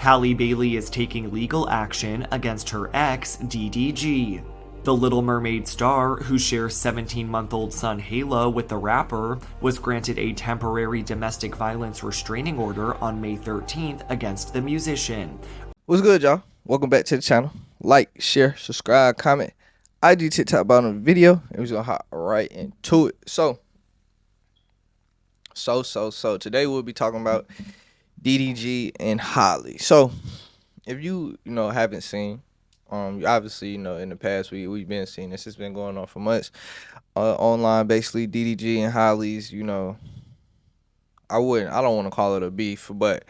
Halle Bailey is taking legal action against her ex, DDG. The Little Mermaid star, who shares 17-month-old son Halo with the rapper, was granted a temporary domestic violence restraining order on May 13th against the musician. What's good, y'all? Welcome back to the channel. Like, share, subscribe, comment. IG, TikTok, bottom of the video, and we're gonna hop right into it. So today we'll be talking about DDG and Halle. So if you haven't seen, obviously in the past we've been seeing this. It's been going on for months online. Basically, DDG and Halle's, I don't want to call it a beef, but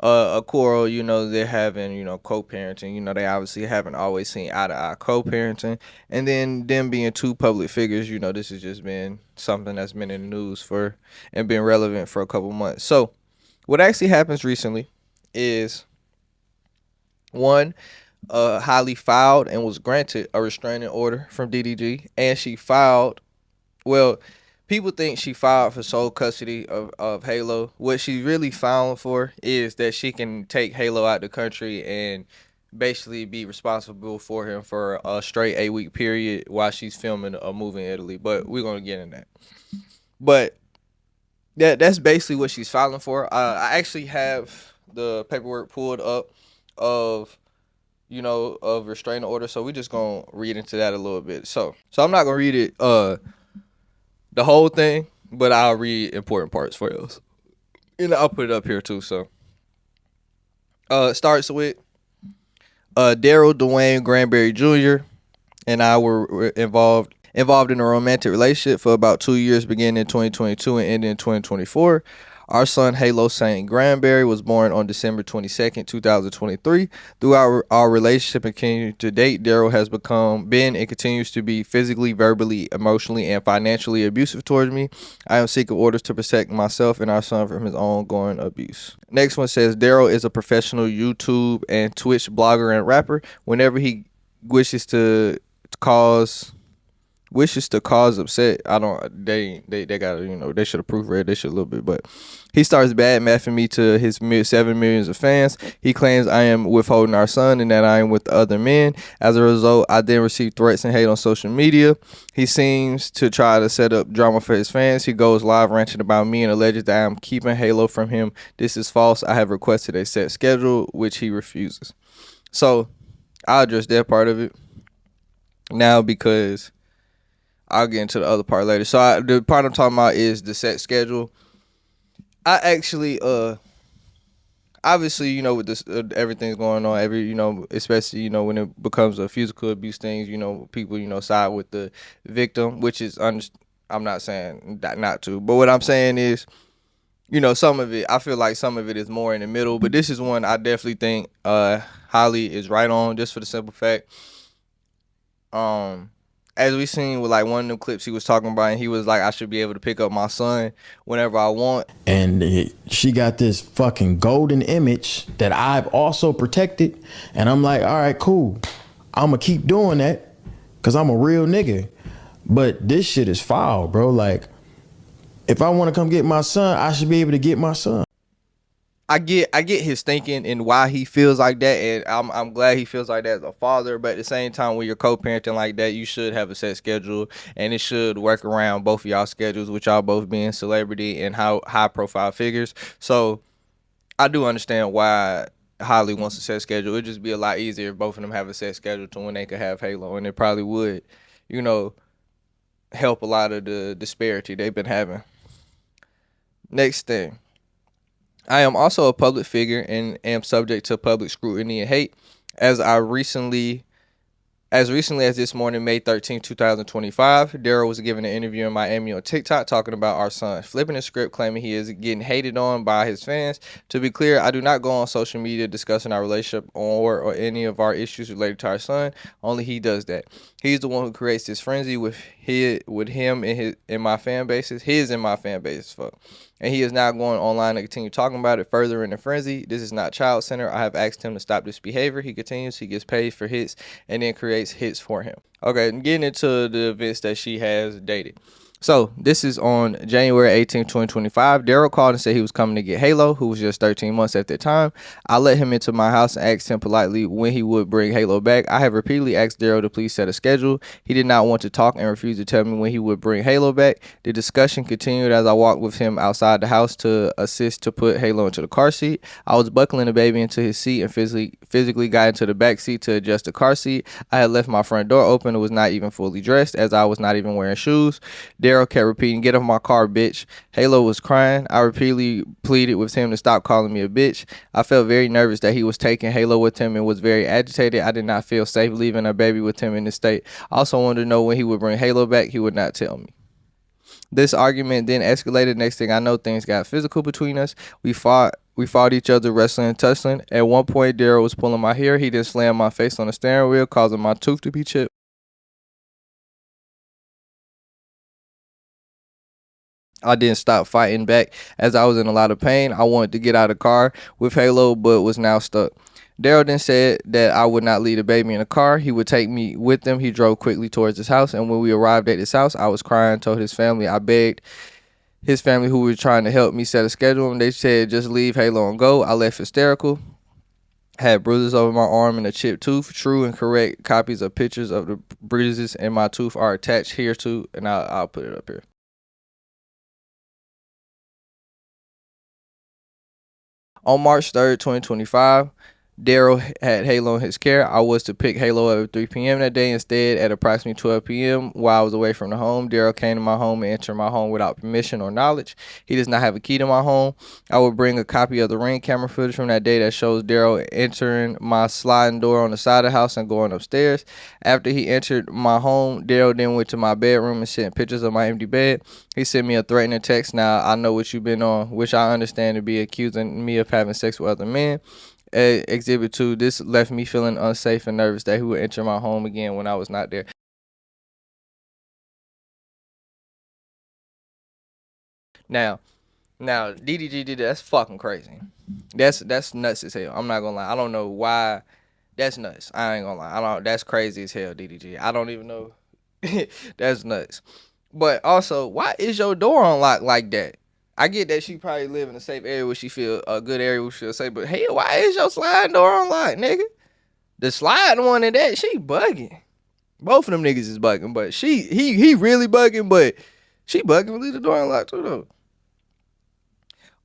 a quarrel. They're having co-parenting. They obviously haven't always seen eye to eye co-parenting, and then them being two public figures. This has just been something that's been in the news for and been relevant for a couple months. So what actually happens recently is, one, Halle filed and was granted a restraining order from DDG, and she filed, well, people think she filed for sole custody of Halo. What she really filed for is that she can take Halo out the country and basically be responsible for him for a straight 8-week period while she's filming a movie in Italy. But we're going to get in that. But that's basically what she's filing for. I actually have the paperwork pulled up of restraining order, so we're just gonna read into that a little bit. So I'm not gonna read it the whole thing, but I'll read important parts for you, and I'll put it up here too. So it starts with Daryl Dwayne Granberry Jr. and I were involved in a romantic relationship for about 2 years, beginning in 2022 and ending in 2024. Our son, Halo Saint Granberry, was born on December 22nd, 2023. Throughout our relationship and continuing to date, Daryl has been and continues to be physically, verbally, emotionally, and financially abusive towards me. I am seeking orders to protect myself and our son from his ongoing abuse. Next one says, Daryl is a professional YouTube and Twitch blogger and rapper. Whenever he wishes to cause upset, they gotta, they should have proofread this shit a little bit, but he starts bad mouthing me to his 7 millions of fans. He claims I am withholding our son and that I am with other men. As a result, I then receive threats and hate on social media. He seems to try to set up drama for his fans. He goes live ranting about me and alleges that I am keeping Halo from him. This is false. I have requested a set schedule, which he refuses. So I'll address that part of it now, because I'll get into the other part later. So the part I'm talking about is the set schedule. I actually, obviously, with this, everything's going on, especially, when it becomes a physical abuse things, people, side with the victim, which is, I'm not saying that not to, but what I'm saying is, some of it, I feel like some of it is more in the middle, but this is one I definitely think Halle is right on, just for the simple fact, as we seen with like one of them clips he was talking about, and he was like, I should be able to pick up my son whenever I want. And she got this fucking golden image that I've also protected. And I'm like, all right, cool. I'm going to keep doing that because I'm a real nigga. But this shit is foul, bro. Like, if I want to come get my son, I should be able to get my son. I get his thinking and why he feels like that, and I'm glad he feels like that as a father. But at the same time, when you're co-parenting like that, you should have a set schedule, and it should work around both of y'all schedules, with y'all both being celebrity and high profile figures. So I do understand why Halle wants a set schedule. It'd just be a lot easier if both of them have a set schedule to when they could have Halo, and it probably would, help a lot of the disparity they've been having. Next thing. I am also a public figure and am subject to public scrutiny and hate. As recently as this morning, May 13, 2025, Daryl was given an interview in Miami on TikTok talking about our son, flipping the script, claiming he is getting hated on by his fans. To be clear, I do not go on social media discussing our relationship or any of our issues related to our son. Only he does that. He's the one who creates this frenzy with him in my fan bases. Fuck. And he is now going online to continue talking about it further in the frenzy. This is not child center. I have asked him to stop this behavior. He continues. He gets paid for hits and then creates hits for him. Okay, and getting into the events that she has dated. So this is on January 18th, 2025. Daryl called and said he was coming to get Halo, who was just 13 months at that time. I let him into my house and asked him politely when he would bring Halo back. I have repeatedly asked Daryl to please set a schedule. He did not want to talk and refused to tell me when he would bring Halo back. The discussion continued as I walked with him outside the house to assist to put Halo into the car seat. I was buckling the baby into his seat and physically got into the back seat to adjust the car seat. I had left my front door open and was not even fully dressed, as I was not even wearing shoes. Daryl kept repeating, "Get off my car, bitch." Halo was crying. I repeatedly pleaded with him to stop calling me a bitch. I felt very nervous that he was taking Halo with him and was very agitated. I did not feel safe leaving a baby with him in this state. I also wanted to know when he would bring Halo back. He would not tell me. This argument then escalated. Next thing I know, things got physical between us. We fought each other, wrestling and tussling. At one point, Daryl was pulling my hair. He then slammed my face on the steering wheel, causing my tooth to be chipped. I didn't stop fighting back as I was in a lot of pain. I wanted to get out of the car with Halo, but was now stuck. Daryl then said that I would not leave the baby in the car. He would take me with him. He drove quickly towards his house, and when we arrived at his house, I was crying, told his family. I begged his family, who were trying to help me set a schedule, and they said just leave Halo and go. I left hysterical. Had bruises over my arm and a chipped tooth. True and correct copies of pictures of the bruises in my tooth are attached here too, and I'll put it up here. On March 3rd, 2025, Daryl had Halo in his care. I was to pick Halo at 3 p.m. that day. Instead, at approximately 12 p.m., while I was away from the home, Daryl came to my home and entered my home without permission or knowledge. He does not have a key to my home. I will bring a copy of the Ring camera footage from that day that shows Daryl entering my sliding door on the side of the house and going upstairs. After he entered my home, Daryl then went to my bedroom and sent pictures of my empty bed. He sent me a threatening text. "Now I know what you've been on," which I understand to be accusing me of having sex with other men. Exhibit 2, this left me feeling unsafe and nervous that he would enter my home again when I was not there. Now DDG did that. That's fucking crazy. That's nuts as hell. I'm not gonna lie. I don't know why. That's nuts. I ain't gonna lie. That's crazy as hell, DDG. I don't even know. That's nuts. But also, why is your door unlocked like that? I get that she probably live in a safe area where she feel a good area where she feel safe, but hey, why is your sliding door unlocked, nigga? The sliding one in that, she bugging. Both of them niggas is bugging, but he really bugging, but she bugging. Leave the door unlocked too though.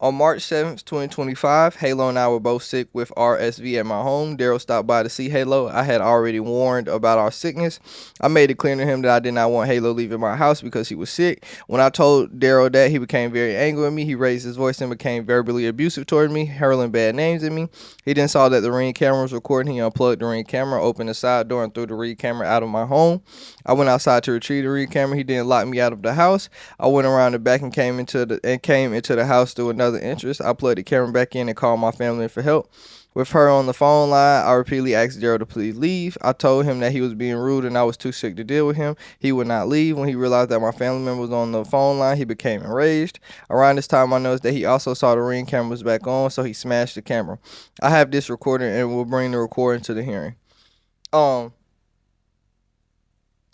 On March 7th, 2025, Halo and I were both sick with RSV at my home. Daryl stopped by to see Halo. I had already warned about our sickness. I made it clear to him that I did not want Halo leaving my house because he was sick. When I told Daryl that, he became very angry with me. He raised his voice and became verbally abusive toward me, hurling bad names at me. He then saw that the Ring camera was recording. He unplugged the Ring camera, opened the side door, and threw the Ring camera out of my home. I went outside to retrieve the Ring camera. He then locked me out of the house. I went around the back and came into the house through another entrance. I plugged the camera back in and called my family for help. With her on the phone line, I repeatedly asked Daryl to please leave. I told him that he was being rude and I was too sick to deal with him. He would not leave. When he realized that my family member was on the phone line, he became enraged. Around this time, I noticed that he also saw the Ring camera was back on, so he smashed the camera. I have this recording and will bring the recording to the hearing.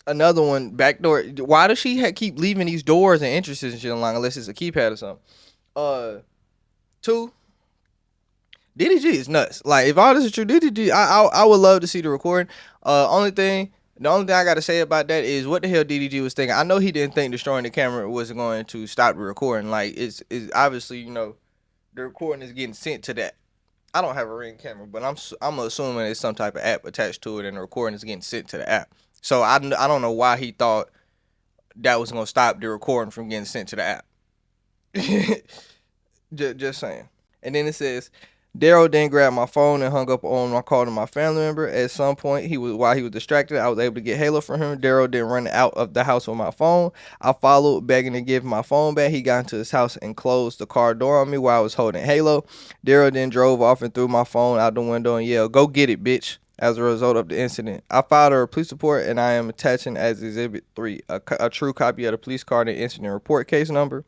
Another one, backdoor. Why does she keep leaving these doors and entrances and shit along unless it's a keypad or something? 2, DDG is nuts. Like, if all this is true, DDG, I would love to see the recording. The only thing I gotta say about that is what the hell DDG was thinking. I know he didn't think destroying the camera was going to stop the recording. Like, it's obviously, the recording is getting sent to that. I don't have a Ring camera, but I'm assuming there's some type of app attached to it, and the recording is getting sent to the app. So I don't know why he thought that was gonna stop the recording from getting sent to the app. just saying. And then it says, Daryl then grabbed my phone and hung up on my call to my family member. At some point, while he was distracted, I was able to get Halo from him. Daryl then ran out of the house with my phone. I followed, begging to give my phone back. He got into his house and closed the car door on me while I was holding Halo. Daryl then drove off and threw my phone out the window and yelled, "Go get it, bitch." As a result of the incident, I filed a police report and I am attaching as Exhibit 3 a true copy of the police card and incident report case number.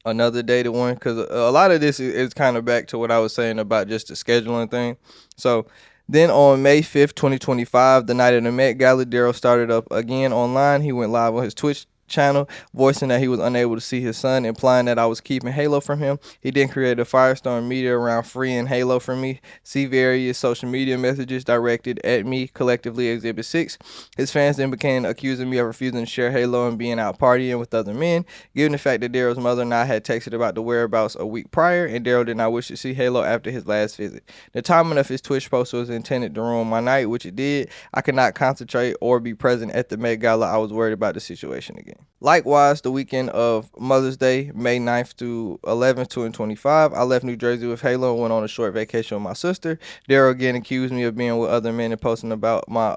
another dated one, because a lot of this is kind of back to what I was saying about just the scheduling thing. So then on May 5th, 2025, the night of the Met Gala, Daryl started up again online. He went live on his Twitch channel, voicing that he was unable to see his son, implying that I was keeping Halo from him. He then created a firestorm media around freeing Halo from me. See various social media messages directed at me, collectively Exhibit 6. His fans then began accusing me of refusing to share Halo and being out partying with other men, given the fact that Daryl's mother and I had texted about the whereabouts a week prior, and Daryl did not wish to see Halo after his last visit. The timing of his Twitch post was intended to ruin my night, which it did. I could not concentrate or be present at the Met Gala. I was worried about the situation again. Likewise, the weekend of Mother's Day, May 9th through 11th, 2025, I left New Jersey with Halo and went on a short vacation with my sister. Daryl again accused me of being with other men and posting about my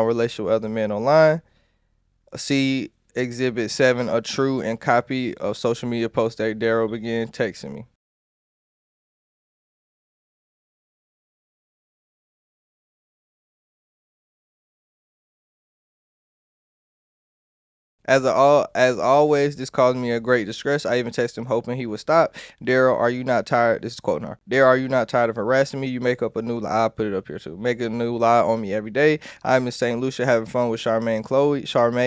relationship with other men online. See Exhibit 7, a true and copy of social media post that Daryl began texting me. As always, this caused me a great distress. I even texted him hoping he would stop. Daryl, are you not tired? This is quoting her. Daryl, are you not tired of harassing me? You make up a new lie. I'll put it up here too. Make a new lie on me every day. I'm in St. Lucia having fun with Charmaine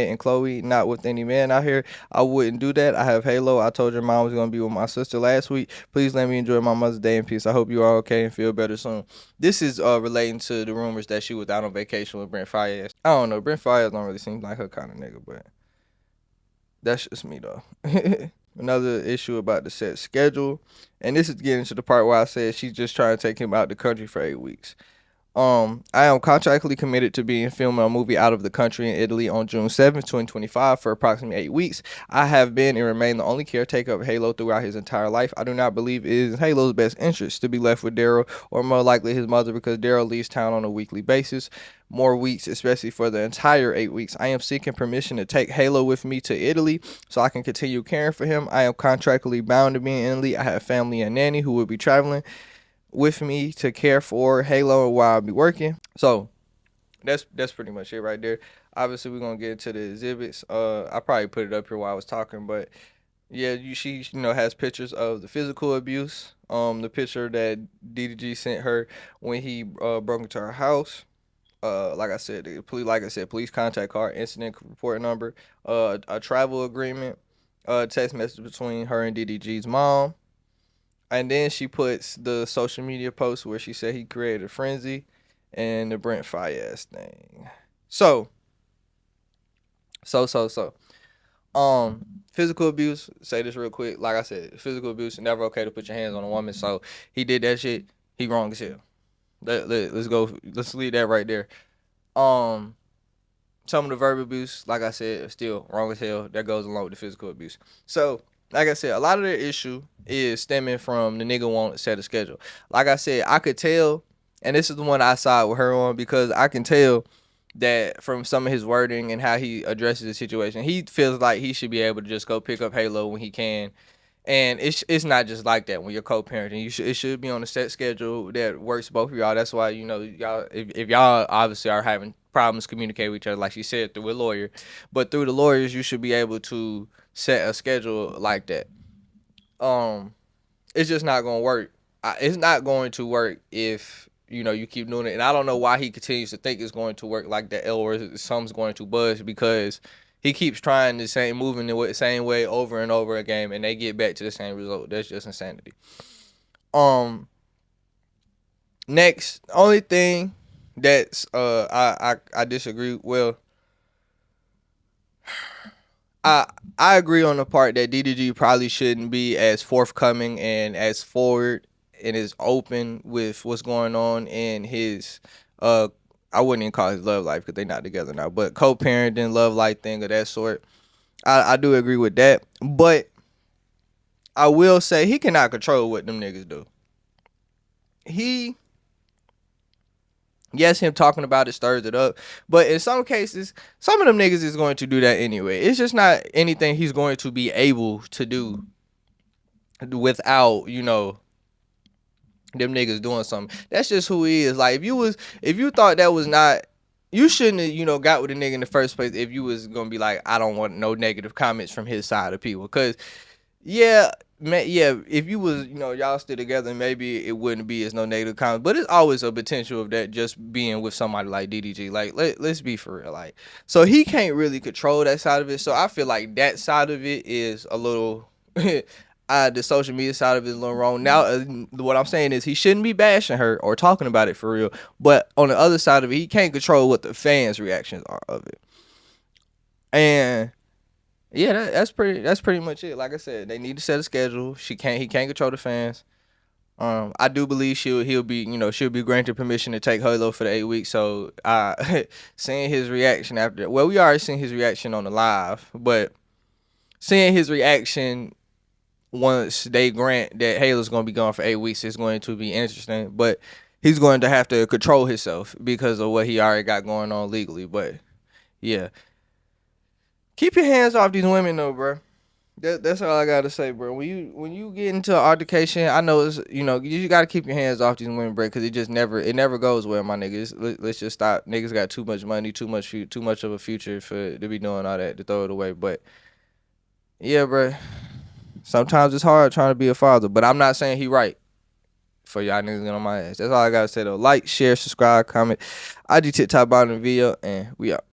and Chloe, not with any man out here. I wouldn't do that. I have Halo. I told your mom I was going to be with my sister last week. Please let me enjoy my Mother's Day in peace. I hope you are okay and feel better soon. This is relating to the rumors that she was out on vacation with Brent Faiyaz. I don't know. Brent Faiyaz don't really seem like her kind of nigga, but that's just me though. Another issue about the set schedule, and this is getting to the part where I said she's just trying to take him out the country for 8 weeks. I am contractually committed to being filming a movie out of the country in Italy on June 7th, 2025 for approximately 8 weeks. I have been and remain the only caretaker of Halo throughout his entire life. I do not believe it is Halo's best interest to be left with Daryl, or more likely his mother, because Daryl leaves town on a weekly basis. More weeks, especially for the entire 8 weeks. I am seeking permission to take Halo with me to Italy so I can continue caring for him. I am contractually bound to be in Italy. I have family and nanny who will be traveling with me to care for Halo while I'll be working. So that's pretty much it right there. Obviously, we're gonna get into the exhibits. I probably put it up here while I was talking, but yeah, she has pictures of the physical abuse. The picture that DDG sent her when he broke into her house. Like I said, police contact card, incident report number, a travel agreement, text message between her and DDG's mom. And then she puts the social media post where she said he created a frenzy and the Brent Faiyaz thing. So. Physical abuse, say this real quick. Like I said, physical abuse, never okay to put your hands on a woman. So he did that shit. He wrong as hell. Let's go. Let's leave that right there. Some of the verbal abuse, like I said, still wrong as hell. That goes along with the physical abuse. So, like I said, a lot of the issue is stemming from the nigga won't set a schedule. Like I said, I could tell, and this is the one I side with her on, because I can tell that from some of his wording and how he addresses the situation, he feels like he should be able to just go pick up Halo when he can. And it's not just like that when you're co-parenting. It should be on a set schedule that works both of y'all. That's why, y'all, if y'all obviously are having problems communicating with each other, like she said, through a lawyer, but through the lawyers, you should be able to set a schedule like that. It's just not gonna work. It's not going to work if you keep doing it. And I don't know why he continues to think it's going to work like that, or something's going to buzz, because he keeps trying the same, moving the same way over and over again, and they get back to the same result. That's just insanity. Next, only thing that's I disagree. Well, I agree on the part that DDG probably shouldn't be as forthcoming and as forward and as open with what's going on in his I wouldn't even call his love life, because they're not together now, but co-parenting, love life thing of that sort. I do agree with that, but I will say he cannot control what them niggas do. Yes, him talking about it stirs it up, but in some cases, some of them niggas is going to do that anyway. It's just not anything he's going to be able to do without, them niggas doing something. That's just who he is. Like, if you thought that was not, you shouldn't have, got with a nigga in the first place if you was gonna be like, I don't want no negative comments from his side of people. Cause yeah, yeah, if you was, y'all still together, maybe it wouldn't be as no negative comment. But it's always a potential of that just being with somebody like DDG. Like, let's be for real. Like, so he can't really control that side of it. So I feel like that side of it is a little. The social media side of it is a little wrong. Now, what I'm saying is he shouldn't be bashing her or talking about it for real. But on the other side of it, he can't control what the fans' reactions are of it. And yeah, that's pretty much it. Like I said, they need to set a schedule. He can't control the fans. I do believe she'll be granted permission to take Halo for the 8 weeks. So seeing his reaction after, well, we already seen his reaction on the live, but seeing his reaction once they grant that Halo's going to be gone for 8 weeks is going to be interesting. But he's going to have to control himself because of what he already got going on legally. But yeah. Keep your hands off these women, though, bro. That's all I gotta say, bro. When you get into an altercation, I know it's you gotta keep your hands off these women, bro, because it never goes well, my niggas. Let's just stop. Niggas got too much money, too much of a future to be doing all that, to throw it away. But yeah, bro. Sometimes it's hard trying to be a father, but I'm not saying he right for y'all niggas get on my ass. That's all I gotta say though. Like, share, subscribe, comment. IG TikTok bottom of the video, and we out.